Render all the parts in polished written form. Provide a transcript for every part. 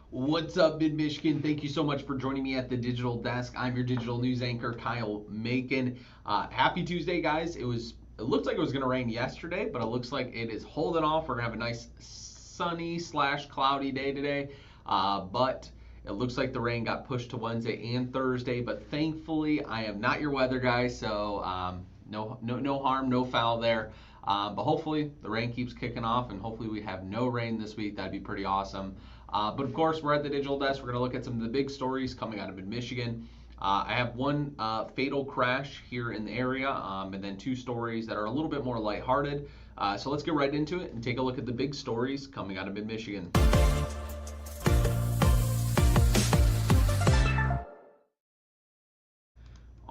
What's up, Mid Michigan? Thank you so much for joining me at the digital desk. I'm your digital news anchor, Kyle Macon. Happy Tuesday, guys. It looked like it was going to rain yesterday, but it looks like it is holding off. We're going to have a nice sunny slash cloudy day today, but it looks like the rain got pushed to Wednesday and Thursday. But thankfully, I am not your weather guy, so no harm, no foul there. But hopefully the rain keeps kicking off, and hopefully we have no rain this week. That'd be pretty awesome. But of course, we're at the digital desk. We're going to look at some of the big stories coming out of Mid-Michigan. I have one fatal crash here in the area, and then two stories that are a little bit more lighthearted. So let's get right into it and take a look at the big stories coming out of Mid-Michigan.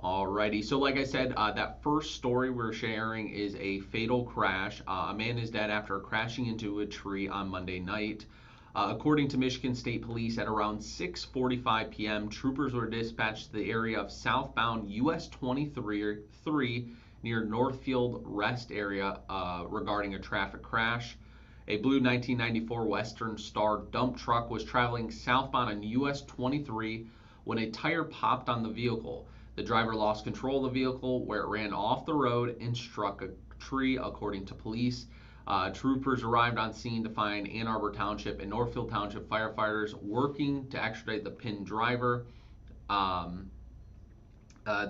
Alrighty, so like I said, that first story we're sharing is a fatal crash. A man is dead after crashing into a tree on Monday night. According to Michigan State Police, at around 6:45 p.m., troopers were dispatched to the area of southbound US 23 near Northfield Rest area regarding a traffic crash. A blue 1994 Western Star dump truck was traveling southbound on US 23 when a tire popped on the vehicle. The driver lost control of the vehicle where it ran off the road and struck a tree, according to police. Troopers arrived on scene to find Ann Arbor Township and Northfield Township firefighters working to extradite the pinned driver. The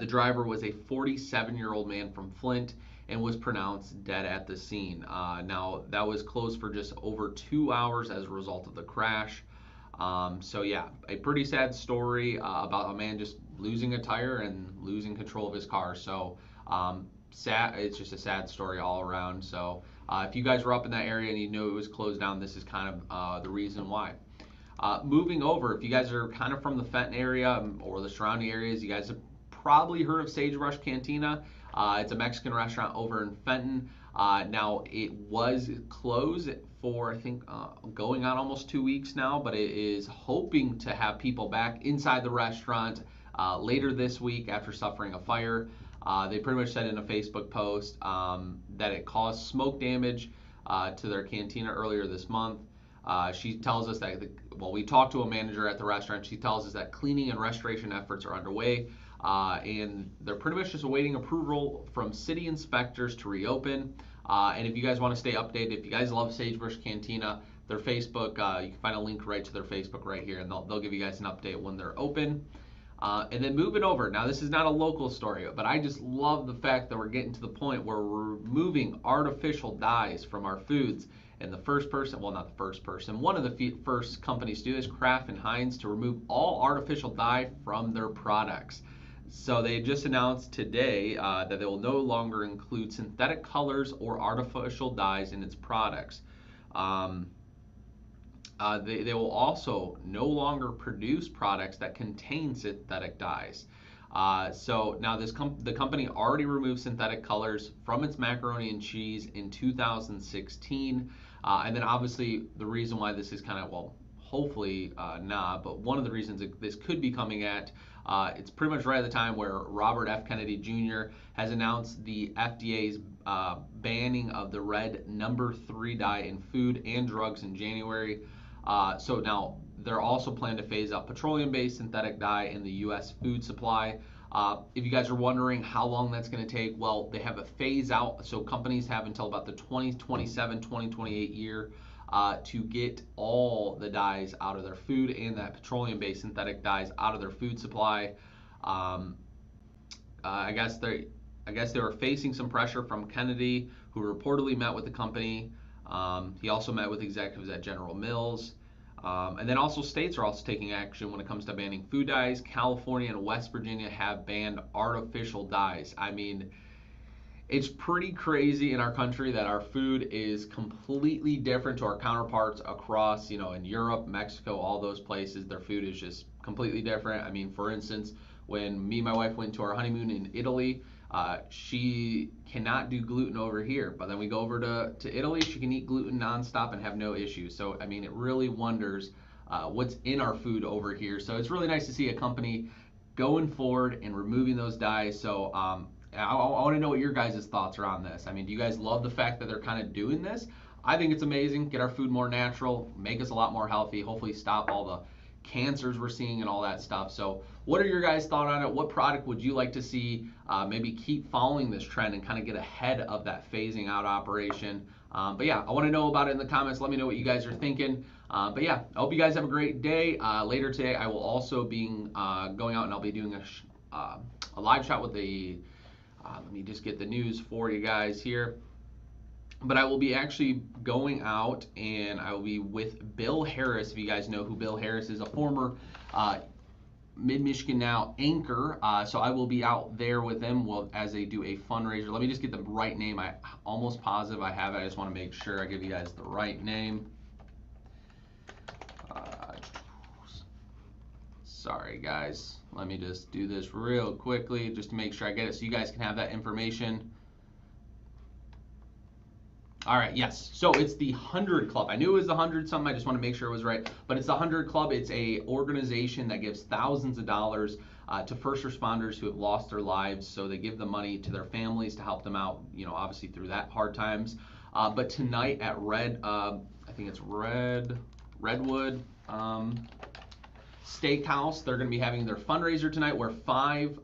driver was a 47-year-old man from Flint and was pronounced dead at the scene. Now, that was closed for just over 2 hours as a result of the crash. So yeah, a pretty sad story about a man just losing a tire and losing control of his car. So sad. It's just a sad story all around. So if you guys were up in that area and you knew it was closed down, this is kind of the reason why. Moving over, if you guys are kind of from the Fenton area or the surrounding areas, you guys have probably heard of Sagebrush Cantina. It's a Mexican restaurant over in Fenton. Now, it was closed for, I think, going on almost 2 weeks now, but it is hoping to have people back inside the restaurant later this week after suffering a fire. They pretty much said in a Facebook post that it caused smoke damage to their cantina earlier this month. She tells us that, we talked to a manager at the restaurant. She tells us that cleaning and restoration efforts are underway, and they're pretty much just awaiting approval from city inspectors to reopen. And if you guys want to stay updated, if you guys love Sagebrush Cantina, their Facebook, you can find a link right to their Facebook right here, and they'll give you guys an update when they're open. And then moving over, now this is not a local story, but I just love the fact that we're getting to the point where we're removing artificial dyes from our foods. And the first person, well, not the first person, one of the first companies to do this, Kraft Heinz, to remove all artificial dye from their products. So they just announced today that they will no longer include synthetic colors or artificial dyes in its products. They will also no longer produce products that contain synthetic dyes. So now the company already removed synthetic colors from its macaroni and cheese in 2016. And then obviously the reason why this is kind of, hopefully not, but one of the reasons this could be coming at, it's pretty much right at the time where Robert F. Kennedy Jr. has announced the FDA's banning of the red number 3 dye in food and drugs in January. So now they're also planning to phase out petroleum-based synthetic dye in the U.S. food supply. If you guys are wondering how long that's going to take, well, they have a phase out. So companies have until about the 2027, 2028 year to get all the dyes out of their food and that petroleum-based synthetic dyes out of their food supply. I guess they were facing some pressure from Kennedy, who reportedly met with the company. He also met with executives at General Mills. And then also states are also taking action when it comes to banning food dyes. California and West Virginia have banned artificial dyes. I mean, it's pretty crazy in our country that our food is completely different to our counterparts across, in Europe, Mexico, all those places. Their food is just completely different. I mean, for instance, when me and my wife went to our honeymoon in Italy, she cannot do gluten over here, but then we go over to Italy, she can eat gluten nonstop and have no issues. So, I mean, it really wonders what's in our food over here. So it's really nice to see a company going forward and removing those dyes. So I want to know what your guys' thoughts are on this. I mean, do you guys love the fact that they're kind of doing this? I think it's amazing. Get our food more natural, make us a lot more healthy, hopefully stop all the cancers we're seeing and all that stuff. So what are your guys' thoughts on it? What product would you like to see maybe keep following this trend and kind of get ahead of that phasing out operation? But yeah, I want to know about it in the comments. Let me know what you guys are thinking. But yeah, I hope you guys have a great day. Later today, I will also be going out and I'll be doing a live shot with the, let me just get the news for you guys here. But I will be actually going out and I will be with Bill Harris. If you guys know who Bill Harris is, a former Mid-Michigan Now anchor. So I will be out there with them as they do a fundraiser. Let me just get the right name. I'm almost positive I have it. I just want to make sure I give you guys the right name. Sorry guys, let me just do this real quickly just to make sure I get it so you guys can have that information. All right, yes, so it's the 100 Club. I knew it was the 100 something, I just want to make sure it was right, but it's the 100 Club. It's a organization that gives thousands of dollars to first responders who have lost their lives, so they give the money to their families to help them out, you know, obviously through that hard times. But tonight at I think it's Redwood Steakhouse, they're going to be having their fundraiser tonight where 5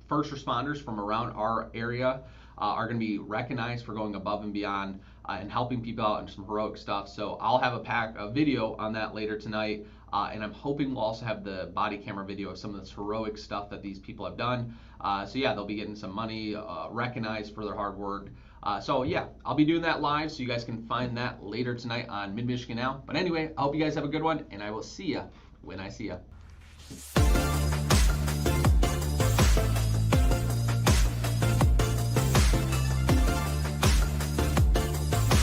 first responders from around our area are going to be recognized for going above and beyond and helping people out and some heroic stuff. So I'll have a video on that later tonight, and I'm hoping we'll also have the body camera video of some of this heroic stuff that these people have done. So yeah, they'll be getting some money recognized for their hard work. So yeah, I'll be doing that live, so you guys can find that later tonight on Mid-Michigan Now. But anyway, I hope you guys have a good one, and I will see ya when I see ya.